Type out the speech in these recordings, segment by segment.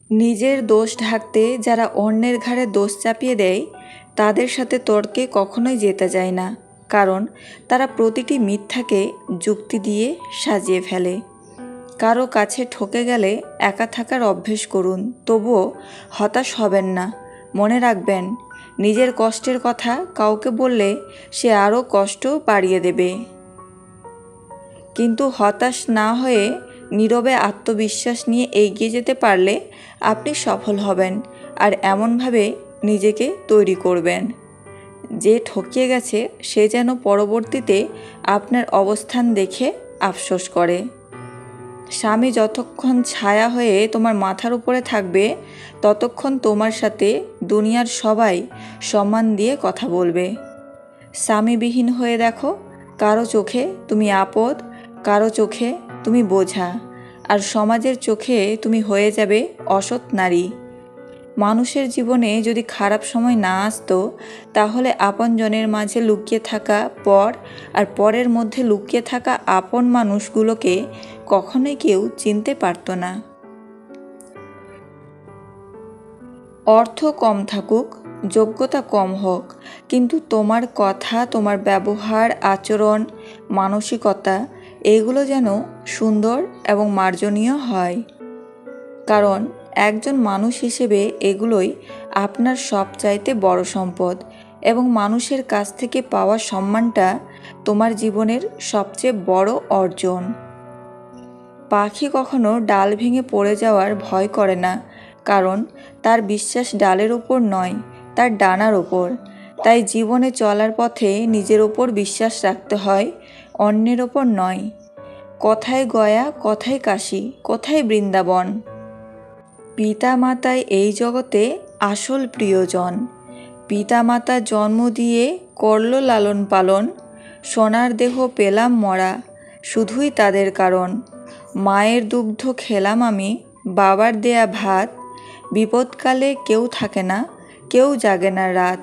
নিজের দোষ ঢাকতে যারা অন্যের ঘাড়ে দোষ চাপিয়ে দেয় তাদের সাথে তর্কে কখনোই জেতা যায় না, কারণ তারা প্রতিটি মিথ্যাকে যুক্তি দিয়ে সাজিয়ে ফেলে। কারো কাছে ঠকে গেলে একা থাকার অভ্যেস করুন, তবুও হতাশ হবেন না। মনে রাখবেন, নিজের কষ্টের কথা কাউকে বললে সে আরও কষ্ট বাড়িয়ে দেবে। কিন্তু হতাশ না হয়ে নীরবে আত্মবিশ্বাস নিয়ে এগিয়ে যেতে পারলে আপনি সফল হবেন, আর এমনভাবে নিজেকে তৈরি করবেন যে ঠকিয়ে গেছে সে যেন পরবর্তীতে আপনার অবস্থান দেখে আফসোস করে। স্বামী যতক্ষণ ছায়া হয়ে তোমার মাথার উপরে থাকবে ততক্ষণ তোমার সাথে দুনিয়ার সবাই সম্মান দিয়ে কথা বলবে। স্বামীবিহীন হয়ে দেখো, কারো চোখে তুমি আপদ, কারো চোখে তুমি বোঝা, আর সমাজের চোখে তুমি হয়ে যাবে অসৎ নারী। মানুষের জীবনে যদি খারাপ সময় না আসতো তাহলে আপনজনের মাঝে লুকিয়ে থাকা পর আর পরের মধ্যে লুকিয়ে থাকা আপন মানুষগুলোকে কখনোই কেউ চিনতে পারতো না। অর্থ কম থাকুক, যোগ্যতা কম হোক, কিন্তু তোমার কথা, তোমার ব্যবহার, আচরণ, মানসিকতা এগুলো যেন সুন্দর এবং মার্জনীয় হয়। কারণ একজন মানুষ হিসেবে এগুলোই আপনার সবচাইতে বড় সম্পদ, এবং মানুষের কাছ থেকে পাওয়া সম্মানটা তোমার জীবনের সবচেয়ে বড় অর্জন। পাখি কখনো ডাল ভেঙে পড়ে যাওয়ার ভয় করে না, কারণ তার বিশ্বাস ডালের ওপর নয়, তার ডানার ওপর। তাই জীবনে চলার পথে নিজের ওপর বিশ্বাস রাখতে হয়, অন্যের ওপর নয়। কথায় গয়া, কথায় কাশী, কথায় বৃন্দাবন। পিতা মাতাই এই জগতে আসল প্রিয়জন। পিতা মাতা জন্ম দিয়ে করল লালন পালন, সোনার দেহ পেলাম মরা শুধুই তাদের কারণ। মায়ের দুগ্ধ খেলাম আমি, বাবার দেয়া ভাত, বিপদকালে কেউ থাকে না, কেউ জাগে না রাত।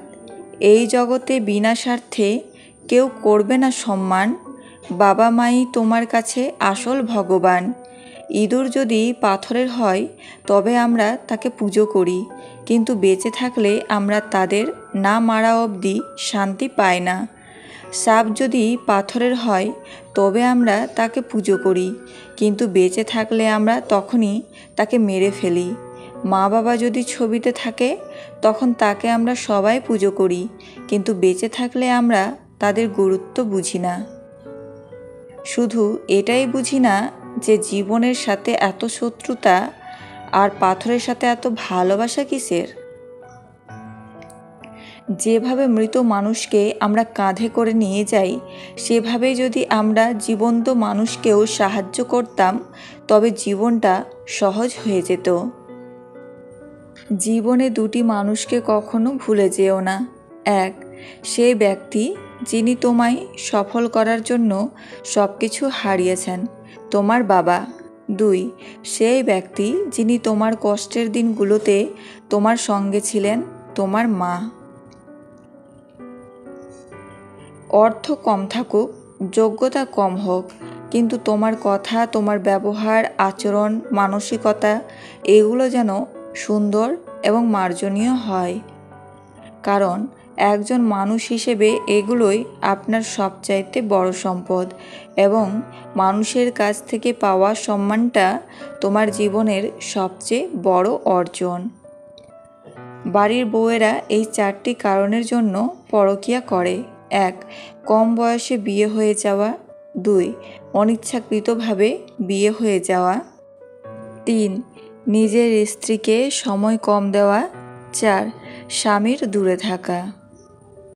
এই জগতে বিনা স্বার্থে কেউ করবে না সম্মান, বাবা মাই তোমার কাছে আসল ভগবান। ইঁদুর যদি পাথরের হয় তবে আমরা তাকে পুজো করি, কিন্তু বেঁচে থাকলে আমরা তাদের না মারা অবধি শান্তি পাই না। সাপ যদি পাথরের হয় তবে আমরা তাকে পুজো করি, কিন্তু বেঁচে থাকলে আমরা তখনই তাকে মেরে ফেলি। মা বাবা যদি ছবিতে থাকে তখন তাকে আমরা সবাই পুজো করি, কিন্তু বেঁচে থাকলে আমরা তাদের গুরুত্ব বুঝি না। শুধু এটাই বুঝি না যে জীবনের সাথে এত শত্রুতা আর পাথরের সাথে এত ভালোবাসা কিসের। যেভাবে মৃত মানুষকে আমরা কাঁধে করে নিয়ে যাই, সেভাবেই যদি আমরা জীবন্ত মানুষকেও সাহায্য করতাম তবে জীবনটা সহজ হয়ে যেত। জীবনে দুটি মানুষকে কখনো ভুলে যেও না। এক, সেই ব্যক্তি যিনি তোমায় সফল করার জন্য সব কিছু হারিয়েছেন, তোমার বাবা। দুই, সেই ব্যক্তি যিনি তোমার কষ্টের দিনগুলোতে তোমার সঙ্গে ছিলেন, তোমার মা। অর্থ কম থাকুক, যোগ্যতা কম হোক, কিন্তু তোমার কথা, তোমার ব্যবহার, আচরণ, মানসিকতা এগুলো যেন সুন্দর এবং মার্জনীয় হয়। কারণ একজন মানুষ হিসেবে এগুলোই আপনার সবচাইতে বড় সম্পদ, এবং মানুষের কাছ থেকে পাওয়া সম্মানটা তোমার জীবনের সবচেয়ে বড় অর্জন। বাড়ির বউয়েরা এই 4টি কারণের জন্য পরকীয়া করে। 1, কম বয়সে বিয়ে হয়ে যাওয়া। 2, অনিচ্ছাকৃতভাবে বিয়ে হয়ে যাওয়া। 3, নিজের স্ত্রীকে সময় কম দেওয়া। 4, স্বামীর দূরে থাকা।